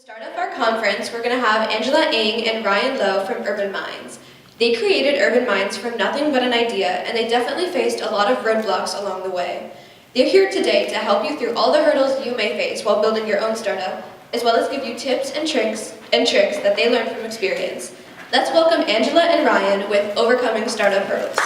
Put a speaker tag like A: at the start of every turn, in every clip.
A: start of our conference, we're going to have Angela Ng and Ryan Lowe from Urban Minds. They created Urban Minds from nothing but an idea, and they definitely faced a lot of roadblocks along the way. They're here today to help you through all the hurdles you may face while building your own startup, as well as give you tips and tricks that they learned from experience. Let's welcome Angela and Ryan with Overcoming Startup Hurdles.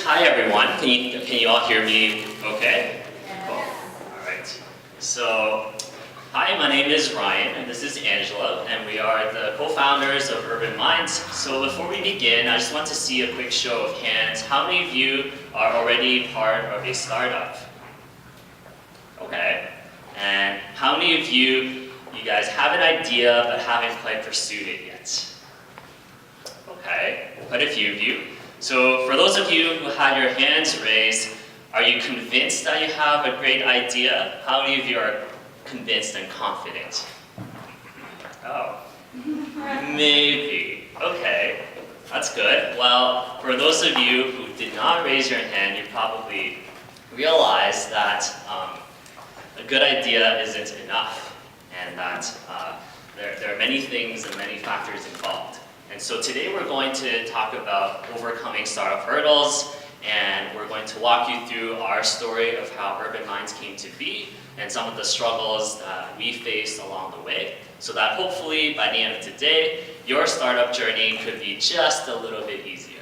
B: Hi everyone, can you all hear me okay? Cool. Alright, so hi, my name is Ryan and this is Angela and we are the co-founders of Urban Minds. So before we begin, I just want to see a quick show of hands. How many of you are already part of a startup? Okay, and how many of you guys have an idea but haven't quite pursued it yet? Okay, quite a few of you. So for those of you who had your hands raised, are you convinced that you have a great idea? How many of you are convinced and confident? Oh, maybe. Okay, that's good. Well, for those of you who did not raise your hand, you probably realize that a good idea isn't enough, and that there are many things and many factors involved. And so today we're going to talk about overcoming startup hurdles, and we're going to walk you through our story of how Urban Minds came to be and some of the struggles that we faced along the way, so that hopefully by the end of today, your startup journey could be just a little bit easier.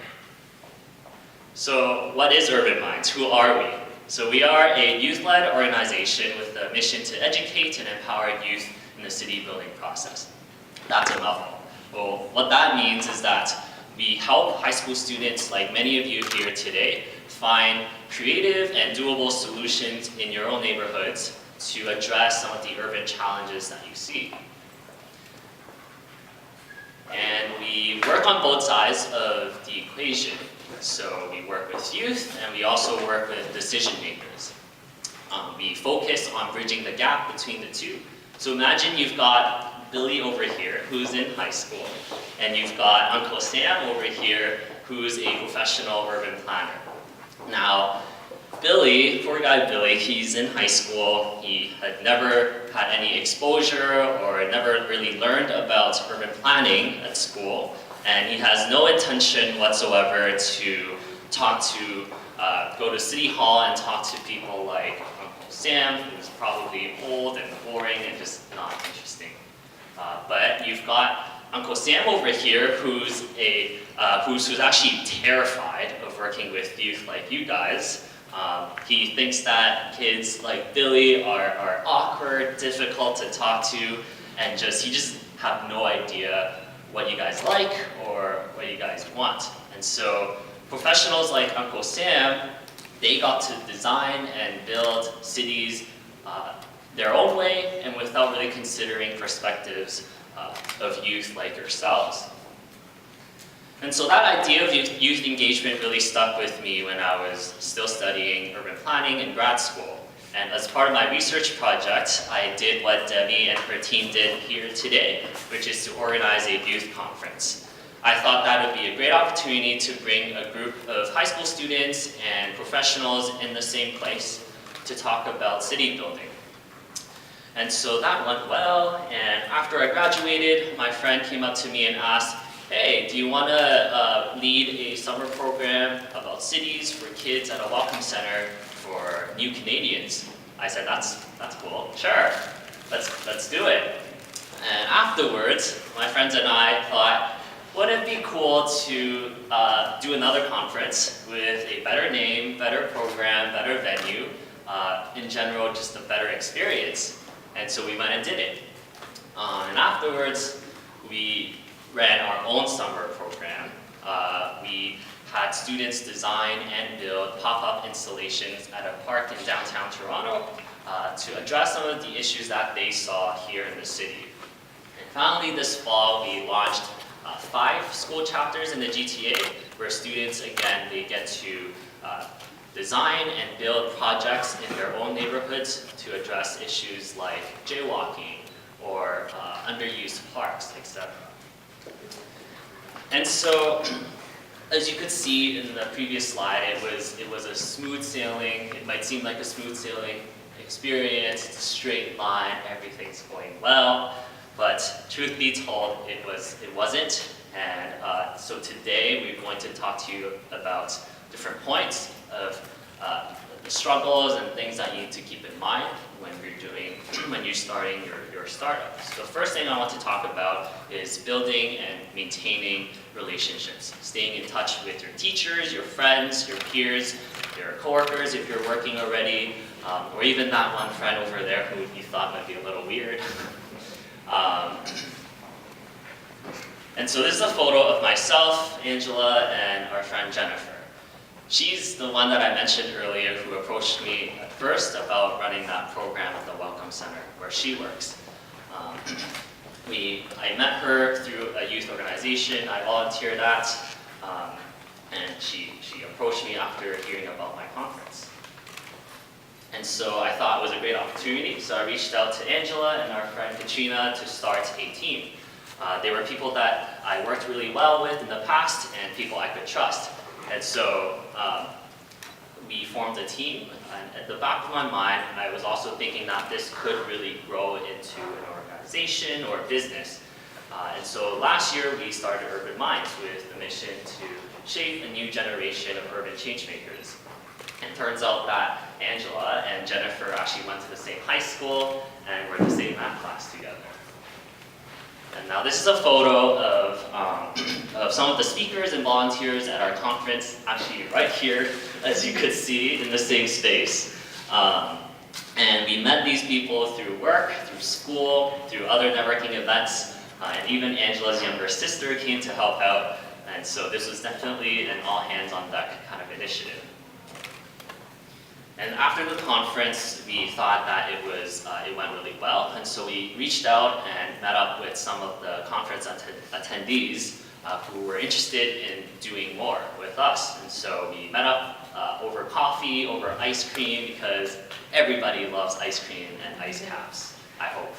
B: So what is Urban Minds? Who are we? So we are a youth-led organization with the mission to educate and empower youth in the city building process. That's a mouthful. Well, what that means is that we help high school students, like many of you here today, find creative and doable solutions in your own neighborhoods to address some of the urban challenges that you see. And we work on both sides of the equation. So we work with youth and we also work with decision makers. We focus on bridging the gap between the two. So imagine you've got Billy over here, who's in high school, and you've got Uncle Sam over here, who's a professional urban planner. Now, Billy, poor guy Billy, he's in high school. He had never had any exposure or never really learned about urban planning at school, and he has no intention whatsoever to go to City Hall and talk to people like Uncle Sam, who's probably old and boring and just not interesting. But you've got Uncle Sam over here, who's actually terrified of working with youth like you guys. He thinks that kids like Billy are awkward, difficult to talk to, and he just have no idea what you guys like or what you guys want. And so professionals like Uncle Sam, they got to design and build cities their own way and without really considering perspectives of youth like yourselves. And so that idea of youth engagement really stuck with me when I was still studying urban planning in grad school. And as part of my research project, I did what Debbie and her team did here today, which is to organize a youth conference. I thought that would be a great opportunity to bring a group of high school students and professionals in the same place to talk about city building. And so that went well, and after I graduated, my friend came up to me and asked, hey, do you want to lead a summer program about cities for kids at a welcome center for new Canadians? I said, that's cool, sure, let's do it. And afterwards, my friends and I thought, wouldn't it be cool to do another conference with a better name, better program, better venue, in general, just a better experience. And so we went and did it. And afterwards, we ran our own summer program. We had students design and build pop-up installations at a park in downtown Toronto to address some of the issues that they saw here in the city. And finally, this fall, we launched 5 school chapters in the GTA, where students, again, they get to design and build projects in their own neighborhoods to address issues like jaywalking or underused parks, etc. And so, as you could see in the previous slide, it was a smooth sailing. It might seem like a smooth sailing experience. It's a straight line. Everything's going well. But truth be told, it wasn't. And so today we're going to talk to you about different points of the struggles and things that you need to keep in mind when you're starting your startup. So the first thing I want to talk about is building and maintaining relationships, staying in touch with your teachers, your friends, your peers, your coworkers if you're working already, or even that one friend over there who you thought might be a little weird. And so this is a photo of myself, Angela, and our friend Jennifer. She's the one that I mentioned earlier who approached me at first about running that program at the Welcome Center where she works. I met her through a youth organization I volunteered at, and she approached me after hearing about my conference. And so I thought it was a great opportunity, so I reached out to Angela and our friend Katrina to start a team. They were people that I worked really well with in the past and people I could trust. And so we formed a team, and at the back of my mind, I was also thinking that this could really grow into an organization or a business. And so last year, we started Urban Minds with the mission to shape a new generation of urban changemakers. And it turns out that Angela and Jennifer actually went to the same high school and were in the same math class together. And now this is a photo of some of the speakers and volunteers at our conference, actually right here, as you could see, in the same space. And we met these people through work, through school, through other networking events, and even Angela's younger sister came to help out. And so this was definitely an all-hands-on-deck kind of initiative. And after the conference, we thought that it went really well, and so we reached out and met up with some of the conference attendees who were interested in doing more with us. And so we met up over coffee, over ice cream, because everybody loves ice cream and ice caps, I hope.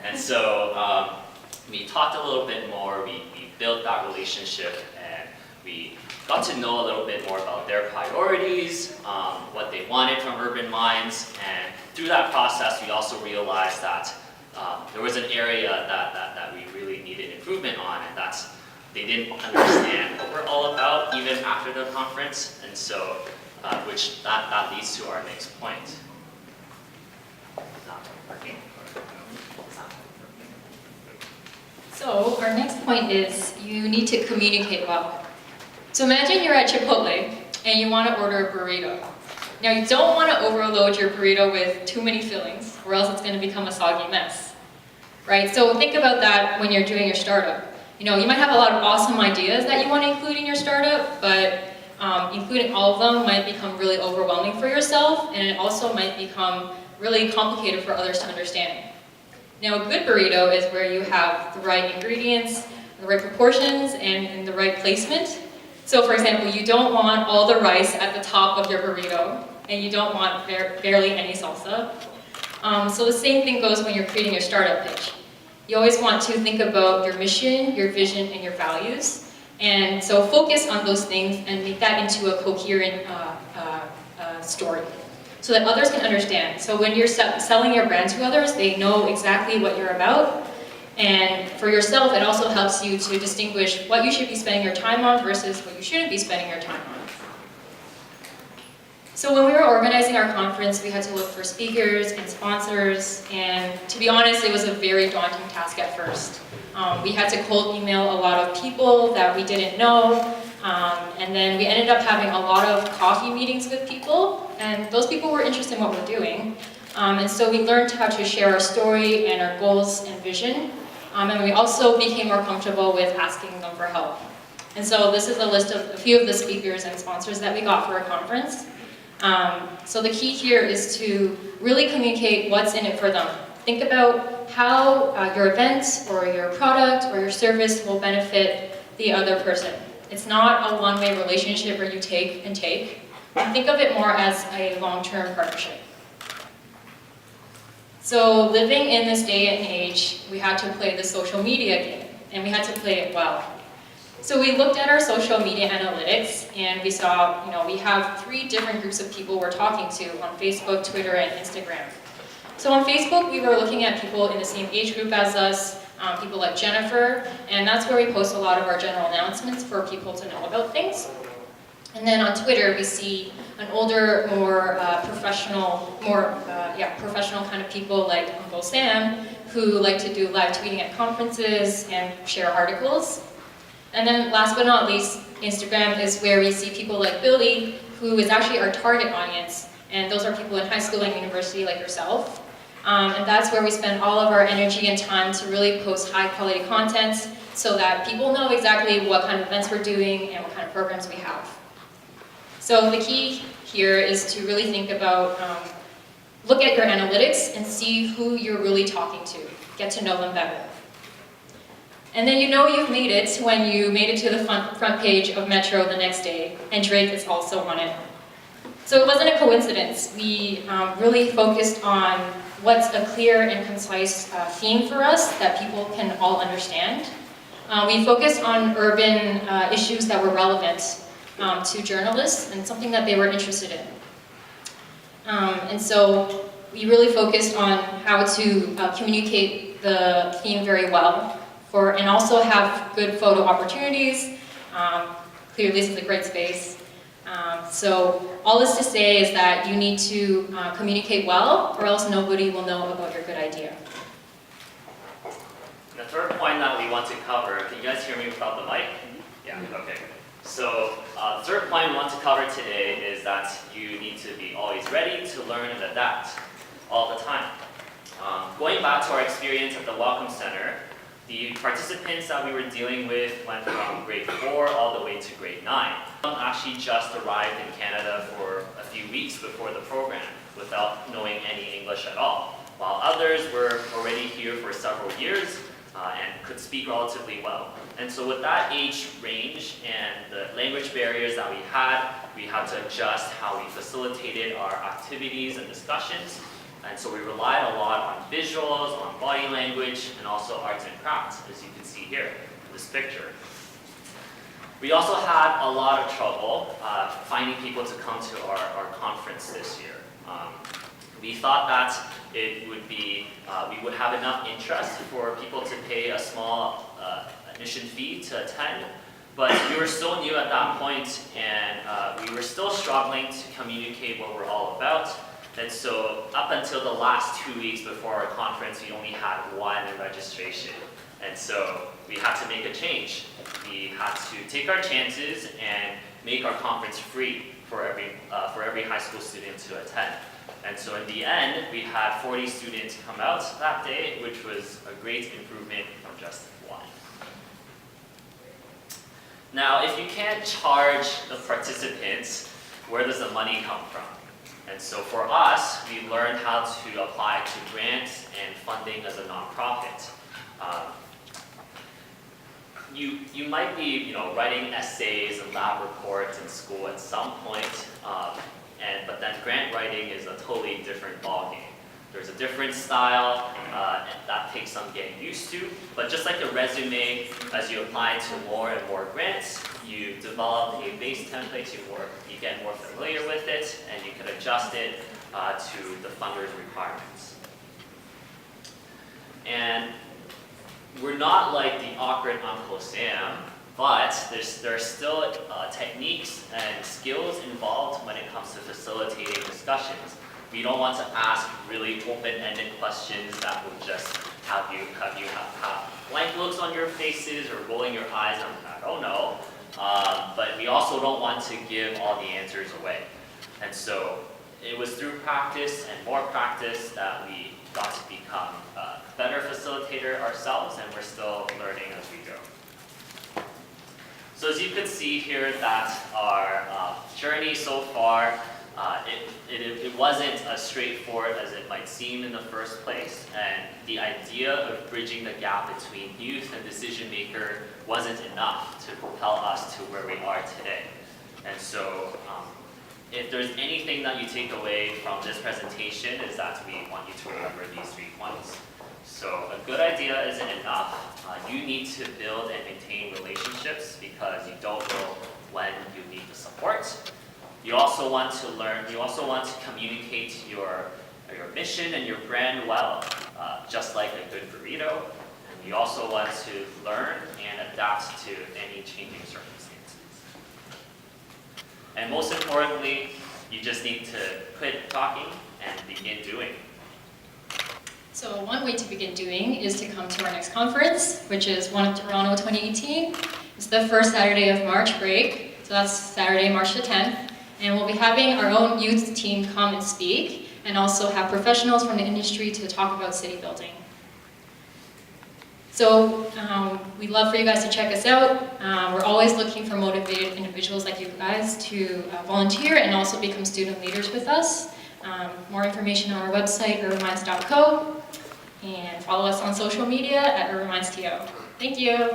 B: And so we talked a little bit more, we built that relationship, and we got to know a little bit more about their priorities, what they wanted from Urban Minds, and through that process we also realized that there was an area that we really needed improvement on, and that's they didn't understand what we're all about even after the conference, and so which that leads to our next point. Not working.
C: So our next point is you need to communicate well. So imagine you're at Chipotle and you want to order a burrito. Now you don't want to overload your burrito with too many fillings or else it's going to become a soggy mess, right? So think about that when you're doing your startup. You know, you might have a lot of awesome ideas that you want to include in your startup, but including all of them might become really overwhelming for yourself, and it also might become really complicated for others to understand. Now a good burrito is where you have the right ingredients, the right proportions, and the right placement. So for example, you don't want all the rice at the top of your burrito, and you don't want barely any salsa. So the same thing goes when you're creating your startup pitch. You always want to think about your mission, your vision, and your values. And so focus on those things and make that into a coherent story so that others can understand. So when you're selling your brand to others, they know exactly what you're about. And for yourself, it also helps you to distinguish what you should be spending your time on versus what you shouldn't be spending your time on. So when we were organizing our conference, we had to look for speakers and sponsors, and to be honest, it was a very daunting task at first. We had to cold email a lot of people that we didn't know, and then we ended up having a lot of coffee meetings with people, and those people were interested in what we're doing. And so we learned how to share our story and our goals and vision. And we also became more comfortable with asking them for help. And so this is a list of a few of the speakers and sponsors that we got for our conference. So the key here is to really communicate what's in it for them. Think about how your event or your product or your service will benefit the other person. It's not a one-way relationship where you take and take. Think of it more as a long-term partnership. So living in this day and age, we had to play the social media game. and we had to play it well. So we looked at our social media analytics, and we saw, we have 3 different groups of people we're talking to on Facebook, Twitter, and Instagram. So on Facebook, we were looking at people in the same age group as us, people like Jennifer, and that's where we post a lot of our general announcements for people to know about things. And then on Twitter, we see an older, more professional kind of people like Uncle Sam, who like to do live tweeting at conferences and share articles. And then last but not least, Instagram is where we see people like Billy, who is actually our target audience, and those are people in high school and university like yourself. And that's where we spend all of our energy and time to really post high quality content so that people know exactly what kind of events we're doing and what kind of programs we have. So the key here is to really think about, look at your analytics and see who you're really talking to. Get to know them better. And then you've made it when you made it to the front page of Metro the next day, and Drake is also on it. So it wasn't a coincidence. We really focused on what's a clear and concise theme for us that people can all understand. We focused on urban issues that were relevant to journalists and something that they were interested in. And so we really focused on how to communicate the theme very well and also have good photo opportunities. Clearly this is a great space. So all this to say is that you need to communicate well, or else nobody will know about your good idea.
D: And the third point that we want to cover, can you guys hear me without the mic? Yeah, okay. So the third point we want to cover today is that you need to be always ready to learn and adapt all the time. Going back to our experience at the Welcome Center, the participants that we were dealing with went from grade 4 all the way to grade 9. Some actually just arrived in Canada for a few weeks before the program without knowing any English at all, while others were already here for several years and could speak relatively well. And so with that age range and the language barriers that we had to adjust how we facilitated our activities and discussions. And so we relied a lot on visuals, on body language, and also arts and crafts, as you can see here in this picture. We also had a lot of trouble finding people to come to our conference this year. We thought that it would be, we would have enough interest for people to pay a small admission fee to attend, but we were so new at that point, and we were still struggling to communicate what we're all about. And so up until the last 2 weeks before our conference, we only had 1 registration. And so we had to make a change. We had to take our chances and make our conference free for every high school student to attend. And so in the end, we had 40 students come out that day, which was a great improvement from just 1. Now, if you can't charge the participants, where does the money come from? And so for us, we learned how to apply to grants and funding as a nonprofit. You might be writing essays and lab reports in school at some point, but then grant writing is a totally different ballgame. There's a different style, and that takes some getting used to. But just like a resume, as you apply to more and more grants, you develop a base template, you get more familiar with it, and you can adjust it to the funder's requirements. And we're not like the awkward Uncle Sam, but there are still techniques and skills involved when it comes to facilitating discussions. We don't want to ask really open-ended questions that will just have you have blank looks on your faces or rolling your eyes. I don't know. But we also don't want to give all the answers away. And so it was through practice and more practice that we got to become a better facilitator ourselves, and we're still learning as we go. So as you can see here, that our journey so far, it wasn't as straightforward as it might seem in the first place, and the idea of bridging the gap between youth and decision maker wasn't enough to propel us to where we are today. And so if there's anything that you take away from this presentation, is that we want you to remember these 3 points. So a good idea isn't enough. you need to build and maintain relationships because you don't know when you need the support. You also want to learn, you also want to communicate your mission and your brand well, just like a good burrito. And you also want to learn and adapt to any changing circumstances. And most importantly, you just need to quit talking and begin doing.
C: So one way to begin doing is to come to our next conference, which is One of Toronto 2018. It's the first Saturday of March break, so that's Saturday, March the 10th. And we'll be having our own youth team come and speak, and also have professionals from the industry to talk about city building. So we'd love for you guys to check us out. We're always looking for motivated individuals like you guys to volunteer and also become student leaders with us. More information on our website, urbanminds.co, and follow us on social media at urbanminds.to. Thank you.